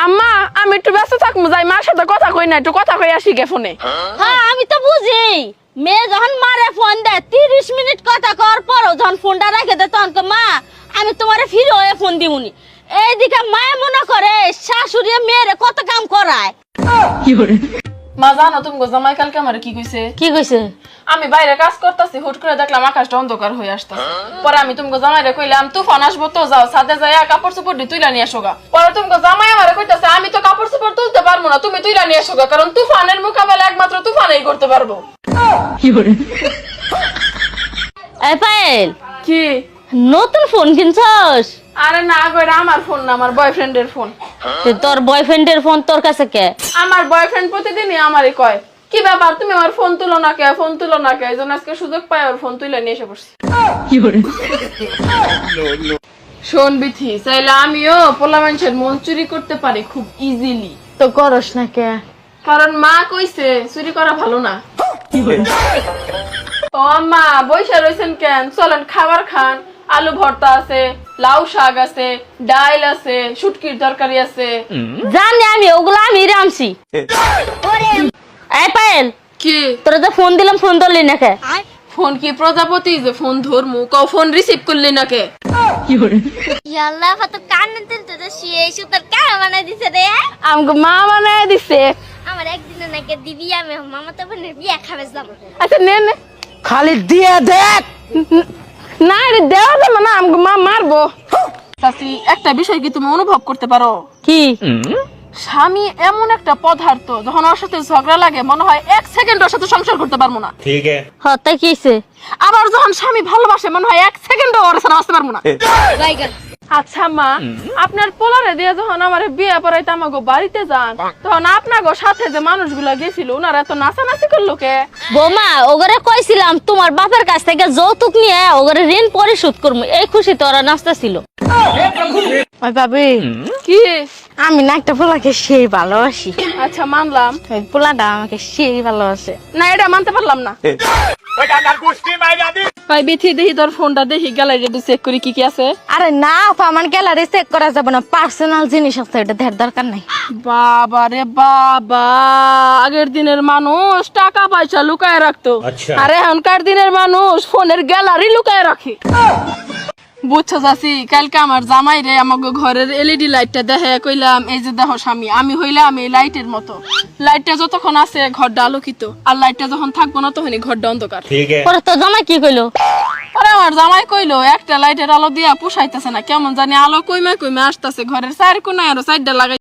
আম্মা আমি একটু ব্যস্ত থাকবো, যাই মার সাথে কথা কই না, একটু কথা কই আসি গে ফোনে। হ্যাঁ আমি তো বুঝি, মেয়ে যখন মারে ফোন দেয় 30 মিনিট কথা কর পরও যখন ফোনটা রেখে দেয় তখন মা আমি তোমারে ফিরে হয়ে ফোন দিমুনি। এইদিকে মায়ে মনে করে শাশুড়ি মেয়েরে কত কাম করায়। মা জানো তুমি জামাই কালকে আমার কি কইছে? কি কইছে? আমি বাইরে কাজ করতেছি, হুট করে দেখলাম আকাশটা অন্ধকার হয়ে আসতেছে। পরে আমি তুমি জামাইরে কইলাম তুফান আসবো তো, যাও ছাদে যাই কাপড় চোপড় দিয়ে তুইলা নিয়ে আসো গা। পরে তুমি জামাই আমারে কইতাছে আমি তো কাপড় চোপড় তুলতে পারবো না, তুমি তুইলা নিয়ে আসো গা, কারণ তুফানের মোকাবেলা একমাত্র তুফানই করতে পারবো। এই পায়েল, কি নতুন ফোন কিনছস? আরে না কইরা আমার ফোন না, আমার বয়ফ্রেন্ডের ফোন। তোর বয়ফ্রেন্ডের ফোন তোর কাছে কে? আমার বয়ফ্রেন্ড প্রতিদিনই আমারই কয় কি ব্যাপার তুমি আমার ফোন তুলো না কে, ফোন তুলো না কে, এইজন্য আজকে সুযোগ পাই আর ফোন তুলে নিয়ে এসে পড়ছি। শোন বিথি, চাইলে আমিও পোলা মানুষের মন চুরি করতে পারি খুব ইজিলি। তো করস না কে? কারণ মা কইছে চুরি করা ভালো না। ও আম্মা বইসা রইছেন কেন? চলেন খাবার খান। আলু ভর্তা আছে, লাউ শাক আছে, ডাল আছে, শুটকির তরকারি আছে। জানি আমি, ওগুলো আমি রামছি। এই পায়েল, কি তোরা তো ফোন দিলাম, ফোন ধরলি না কে? ফোন কি প্রজাপতি যে ফোন ধরমু? কও ফোন রিসিভ করলি না কে? ইয়াল্লাহ কত কান্না তুলতে তো শুয়ে সুতার কারা বানাই দিছে রে। আমগো মা বানায় দিছে। আমার একদিনে নাকি দিবি, আমি মামা তো বোনের বিয়ে খাবে যাব। আচ্ছা নে নে, খালি দিয়ে দেখ। না রে দেওয়া যাবে না, আমগো মা মারবো। চাচি একটা বিষয় কি তুমি অনুভব করতে পারো? কি? স্বামী এমন একটা পদার্থ, যখন ওর সাথে ঝগড়া লাগে মনে হয় 1 সেকেন্ড ওর সাথে সংসার করতে পারবো না। ठीक है হ্যাঁ তাই কি হইছে? আবার যখন স্বামী ভালোবাসে মনে হয় 1 সেকেন্ড ওর সাথে আসতে পারবো না। আচ্ছা মা, আপনার পোলারে দিয়ে যখন আমার বিয়ে পড়াইতে আমাগো বাড়িতে যান, তখন আপনাগো সাথে যে মানুষগুলা গেছিল ওনারা এত নাচানাচি করলো কে? বৌমা ওগরে কইছিলাম তোমার বাপের কাছ থেকে যৌতুক নিয়ে ওগরে ঋণ পরিশোধ করবো, এই খুশিতে ওরা নাচতেছিল। ওই ভাবি, কি? আমি না একটা পোলাকে সেই ভালোবাসি। আচ্ছা মানলাম, ওই পোলাটা আমাকে সেই ভালোবাসে। না এটা মানতে পারলাম না। ভাই বিথি দেখি তোর ফোনটা, দেখি গ্যালারিতে চেক করি কি কি আছে। আরে না আপা, আমার গ্যালারি চেক করা যাবে না, পার্সোনাল জিনিস আছে, এটা দেখার দরকার নাই। বাবা রে বাবা, আগের দিনের মানুষ টাকা পয়সা লুকায় রাখতো, আচ্ছা। আর এখনকার দিনের মানুষ ফোনের গ্যালারি লুকায় রাখে। বুঝছো চাচি, কালকে আমার জামাই রে আমাকে ঘরের এলইডি লাইটটা দেখে কইলাম এই যে দেখো স্বামী, আমি হইলাম এই লাইটের মতো। লাইটটা যতক্ষণ আছে ঘরটা আলোকিত, আর লাইটটা যখন থাকবো না তখনই ঘরটা অন্ধকার। ठीक है পরে তো জামাই কি কইলো? আরে আমার জামাই কইলো একটা লাইটের আলো দিয়া পোষাইতেছে না, কেমন জানি আলো কইমা কইমা আসতেছে, ঘরের চার কোনায় আরো 4টা লাগাই